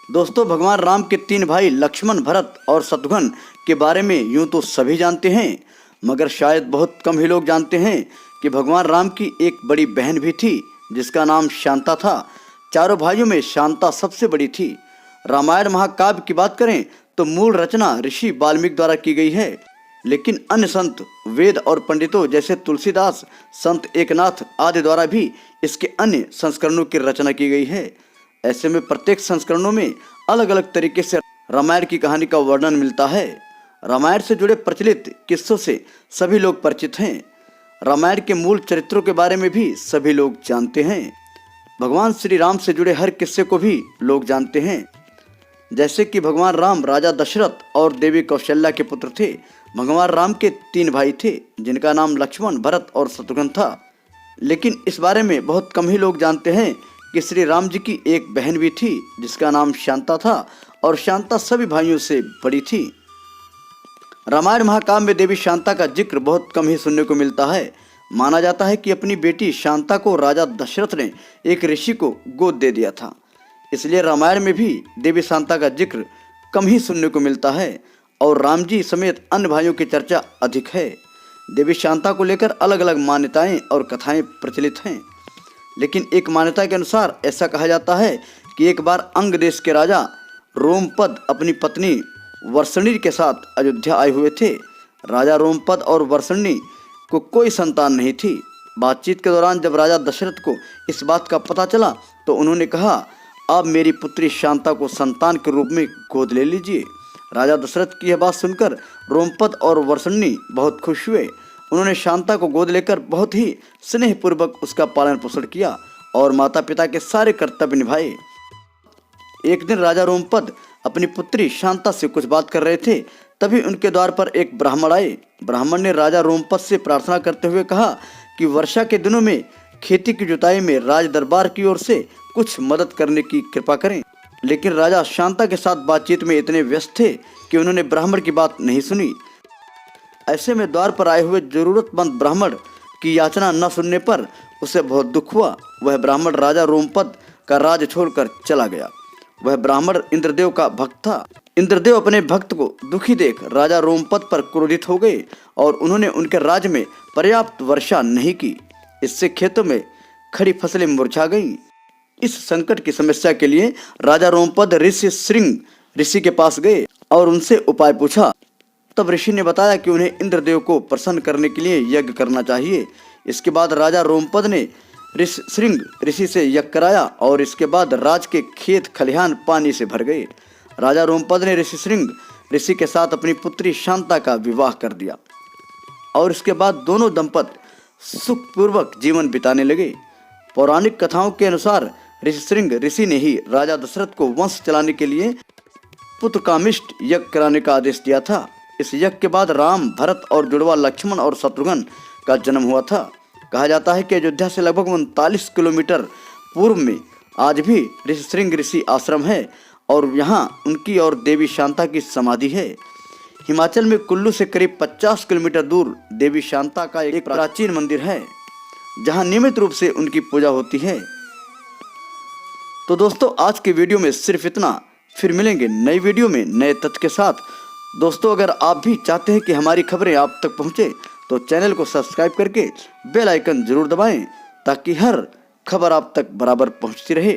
दोस्तों, भगवान राम के तीन भाई लक्ष्मण, भरत और शत्रुघ्न के बारे में यूं तो सभी जानते हैं, मगर शायद बहुत कम ही लोग जानते हैं कि भगवान राम की एक बड़ी बहन भी थी जिसका नाम शांता था। चारों भाइयों में शांता सबसे बड़ी थी। रामायण महाकाव्य की बात करें तो मूल रचना ऋषि वाल्मीकि द्वारा की गई है, लेकिन अन्य संत, वेद और पंडितों जैसे तुलसीदास, संत एकनाथ आदि द्वारा भी इसके अन्य संस्करणों की रचना की गई है। ऐसे में प्रत्येक संस्करणों में अलग अलग तरीके से रामायण की कहानी का वर्णन मिलता है। रामायण से जुड़े प्रचलित किस्सों से सभी लोग परिचित हैं। रामायण के मूल चरित्रों के बारे में भी सभी लोग जानते हैं। भगवान श्री राम से जुड़े हर किस्से को भी लोग जानते हैं, जैसे कि भगवान राम राजा दशरथ और देवी कौशल्या के पुत्र थे। भगवान राम के तीन भाई थे जिनका नाम लक्ष्मण, भरत और शत्रुघ्न था, लेकिन इस बारे में बहुत कम ही लोग जानते हैं कि श्री राम जी की एक बहन भी थी जिसका नाम शांता था, और शांता सभी भाइयों से बड़ी थी। रामायण महाकाव्य में देवी शांता का जिक्र बहुत कम ही सुनने को मिलता है। माना जाता है कि अपनी बेटी शांता को राजा दशरथ ने एक ऋषि को गोद दे दिया था, इसलिए रामायण में भी देवी शांता का जिक्र कम ही सुनने को मिलता है, और राम जी समेत अन्य भाइयों की चर्चा अधिक है। देवी शांता को लेकर अलग अलग मान्यताएं और कथाएं प्रचलित हैं, लेकिन एक मान्यता के अनुसार ऐसा कहा जाता है कि एक बार अंग देश के राजा रोमपद अपनी पत्नी वर्षणी के साथ अयोध्या आए हुए थे। राजा रोमपद और वर्षणी को कोई संतान नहीं थी। बातचीत के दौरान जब राजा दशरथ को इस बात का पता चला तो उन्होंने कहा, अब मेरी पुत्री शांता को संतान के रूप में गोद ले लीजिए। राजा दशरथ की यह बात सुनकर रोमपद और वर्षणी बहुत खुश हुए। उन्होंने शांता को गोद लेकर बहुत ही स्नेहपूर्वक उसका पालन पोषण किया और माता पिता के सारे कर्तव्य निभाए। एक दिन राजा रोमपद अपनी पुत्री शांता से कुछ बात कर रहे थे, तभी उनके द्वार पर एक ब्राह्मण आए। ब्राह्मण ने राजा रोमपद से प्रार्थना करते हुए कहा कि वर्षा के दिनों में खेती की जुताई में राज दरबार की ओर से कुछ मदद करने की कृपा करें। लेकिन राजा शांता के साथ बातचीत में इतने व्यस्त थे कि उन्होंने ब्राह्मण की बात नहीं सुनी। ऐसे में द्वार पर आए हुए जरूरतमंद ब्राह्मण की याचना न सुनने पर उसे बहुत दुख हुआ। वह ब्राह्मण राजा रोमपद का राज छोड़कर चला गया। वह ब्राह्मण इंद्रदेव का भक्त था। इंद्रदेव अपने भक्त को दुखी देख राजा रोमपद पर क्रोधित हो गए और उन्होंने उनके राज्य में पर्याप्त वर्षा नहीं की। इससे खेतों में खड़ी फसलें मुरझा गईं। इस संकट की समस्या के लिए राजा रोमपद ऋषि श्रृंग ऋषि के पास गए और उनसे उपाय पूछा। तब ऋषि ने बताया कि उन्हें इंद्रदेव को प्रसन्न करने के लिए यज्ञ करना चाहिए। इसके बाद राजा रोमपद ने श्रृंग ऋषि से यज्ञ कराया और इसके बाद राज के खेत खलिहान पानी से भर गए। राजा रोमपद ने ऋषि श्रृंग ऋषि के साथ अपनी पुत्री शांता का विवाह कर दिया और इसके बाद दोनों दंपत्ति सुखपूर्वक जीवन बिताने लगे। पौराणिक कथाओं के अनुसार ऋषि श्रृंग ऋषि ने ही राजा दशरथ को वंश चलाने के लिए पुत्रकामिष्ट यज्ञ कराने का आदेश दिया था। इस यज्ञ के बाद राम, भरत और जुड़वा लक्ष्मण और शत्रुघ्न का जन्म हुआ था। कहा जाता है कि अयोध्या से लगभग 39 किलोमीटर पूर्व में आज भी ऋषि श्रृंग ऋषि आश्रम है और यहाँ उनकी और देवी शांता की समाधि है। हिमाचल में कुल्लू से करीब 50 किलोमीटर दूर देवी शांता का एक प्राचीन मंदिर है जहाँ नियमित रूप से उनकी पूजा होती है। तो दोस्तों, आज की वीडियो में सिर्फ इतना। फिर मिलेंगे नई वीडियो में नए तथ्य के साथ। दोस्तों, अगर आप भी चाहते हैं कि हमारी खबरें आप तक पहुंचे तो चैनल को सब्सक्राइब करके बेल आइकन जरूर दबाएं ताकि हर खबर आप तक बराबर पहुंचती रहे।